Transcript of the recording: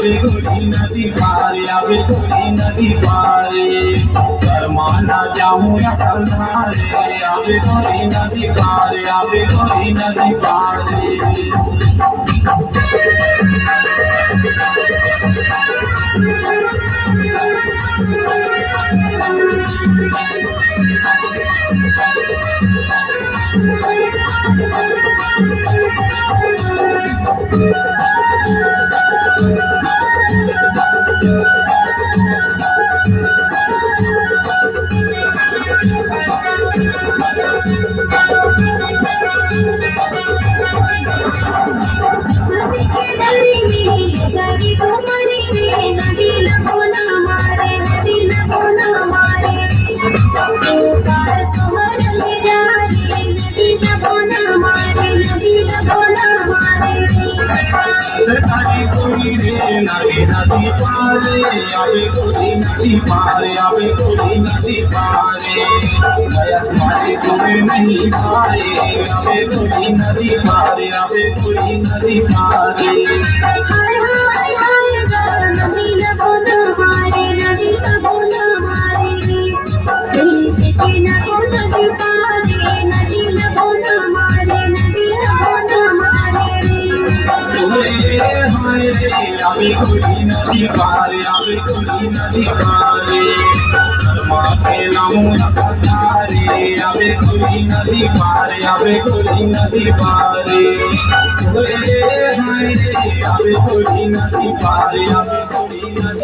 आवे गोरी नदी पारे आवे गोरी नदी पारे शर्माना जाऊं अटल धारे आवे गोरी नदी पारे आवे गोरी नदी पारे तारी गोरी रे नदी नदी पारे आवे गोरी नदी पारे आवे गोरी नदी पारे तुम्हारी गोरी नहीं पारे आवे गोरी नदी पारे आवे गोरी नदी पारे आवे गोरी नदी पारे आवे गोरी नदी पारे माथे लाऊं तारे आवे गोरी नदी पारे आवे गोरी नदी पारे आवे गोरी नदी पारे आवे गोरी नदी